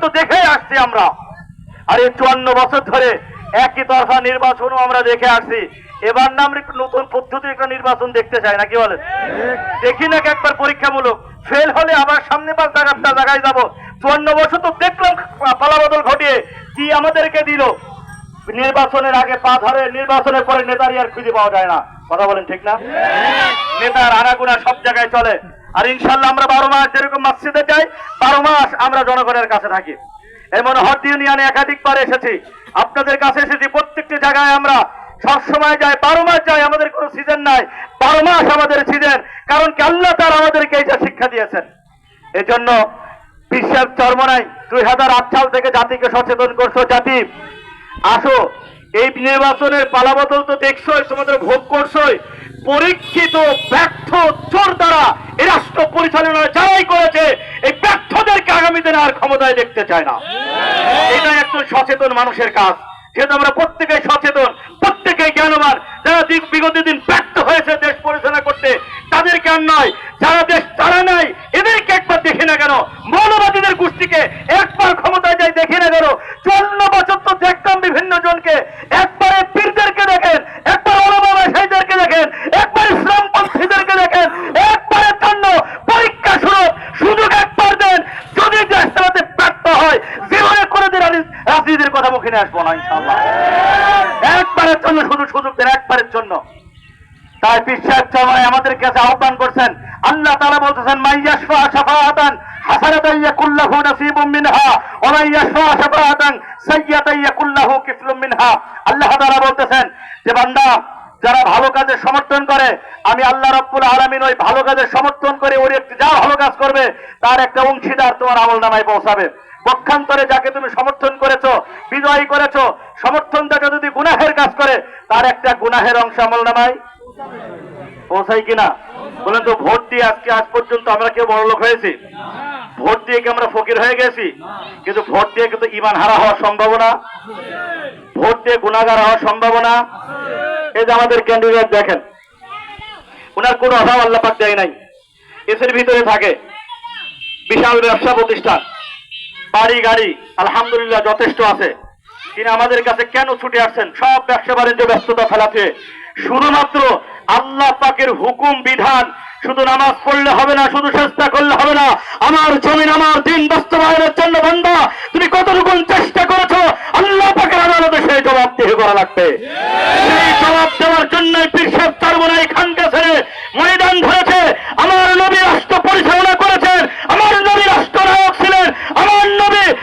তো দেখে আসছি আমরা। আর এই 54 বছর ধরে একই তরফা নির্বাচনও আমরা দেখে আসছি। এবার না আমরা একটু নতুন পদ্ধতির একটা নির্বাচন দেখতে চাই, নাকি বলেন? দেখি নাকি একবার পরীক্ষামূলক, ফেল হলে আবার সামনে পাঁচ জায়গায় যাবো। 54 বছর তো দেখলাম পালাবদল ঘটিয়ে কি আমাদেরকে দিল। নির্বাচনের আগে পা ধরে, নির্বাচনের পরে নেতারই আর খুঁজে পাওয়া যায় না। কথা বলেন ঠিক না? নেতার আনাগুনা সব জায়গায় চলে। আর ইনশাল্লাহ আমরা 12 মাস যেরকম মসজিদে যাই, 12 মাস আমরা জনগণের কাছে থাকি। এমন হট ইউনিয়নে একাধিকবার এসেছি, আপনাদের কাছে এসেছি। প্রত্যেকটি জায়গায় আমরা সবসময় যাই, 12 মাস যাই, আমাদের কোনো সিজন নাই। 12 মাস আমাদের সিজন, কারণ কি আল্লাহ তাআলা আমাদেরকে এইটা শিক্ষা দিয়েছেন। এজন্য বিশ্বের চরমনাই 2008 সাল থেকে জাতিকে সচেতন করছো। জাতি আসো, এই নির্বাচনের পালাবদল তো দেখছোই, তোমাদের ভোগ করছোই। পরীক্ষিত ব্যর্থ চোর দ্বারা এই রাষ্ট্র পরিচালনা যারাই করেছে, এই ব্যর্থদেরকে আগামী দিনে আর ক্ষমতায় দেখতে চায় না। এটা একজন সচেতন মানুষের কাজ। যেহেতু আমরা প্রত্যেকেই সচেতন, প্রত্যেকেই জ্ঞানবান, যারা বিগত দিন ব্যর্থ হয়েছে দেশ পরিচালনা করতে, তাদেরকে আর নয়, যারা দেশ চালা নাই এদেরকে একবার দেখে না কেন? মৌলবাদীদের গোষ্ঠীকে একবার ক্ষমতায় যাই দেখে না কেন? 54 বছর তো দেখতাম বিভিন্ন জনকে। একবারে পীরদেরকে দেখেন, একবার ওলামা শাইখদেরকে দেখেন, একবার ইসলামপন্থীদেরকে দেখেন। একবারের জন্য পরীক্ষা সুযোগ একবার দেন। যদি দেশ চালাতে ব্যর্থ হয়, জীবনে কোনোদিন রাজনীতির কথা মুখে নিয়ে আসবো না ইনশাআল্লাহ। একবারের জন্য শুধু সুযোগ দেন, একবারের জন্য। তাই বিশ্বের চরমায় আমাদের কাছে আহ্বান করছেন। আল্লাহ তাআলা বলতেছেন, মাইয়াশফা শাফাআতান হাসানাতান ইয়াকুল্লাহু নাসিবুম মিনহা ওয়া মাইয়াশফা শাফাআতান সাইয়্যাতান ইয়াকুল্লাহু কিফলুম মিনহা। আল্লাহ তাআলা বলতেছেন যে বান্দা যারা ভালো কাজে সমর্থন করে, আমি আল্লাহ রাব্বুল আলামিন ওই ভালো কাজে সমর্থন করে ওর যা ভালো কাজ করবে তার একটা অংশীদার তোমার আমলনামায় পৌঁছাবে। পক্ষান্তরে যাকে তুমি সমর্থন করেছো, বিজয়ী করেছো, সমর্থনটাকে যদি গুনাহের কাজ করে, তার একটা গুনাহের অংশ আমলনামায় পৌঁছাই কিনা বলেন তো? ভোট দিয়ে আজ পর্যন্ত আমরা কেউ বড় লোক হয়েছি? ভোট দিয়ে কি আমরা ফকির হয়ে গেছি? কিন্তু ভোট দিয়ে কিন্তু ঈমান হারা হওয়ার সম্ভাবনা, ভোট দিয়ে গুনাহগার হওয়ার সম্ভাবনা। এই যে আমাদের ক্যান্ডিডেট দেখেন, ওনার কোনো অভাব আল্লাহ পাক দেয় নাই। এসের ভিতরে থাকে, বিশাল ব্যবসা প্রতিষ্ঠান, বাড়ি গাড়ি আলহামদুলিল্লাহ যথেষ্ট আছে। তিনি আমাদের কাছে কেন ছুটে আসছেন? সব ব্যবসা বাণিজ্য ব্যস্ততা ফেলাতে শুধুমাত্র আল্লাহ পাকের হুকুম বিধান। শুধু নামাজ পড়লে হবে না, শুধু চেষ্টা করলে হবে না। আমার জমিন আমার দিন বাস্তবায়নের জন্য বান্দা তুমি কতটুকু চেষ্টা করেছো, আল্লাহ পাকের আদালতে সেই জবাবদিহি করা লাগবে। সেই জবাব দেওয়ার জন্যই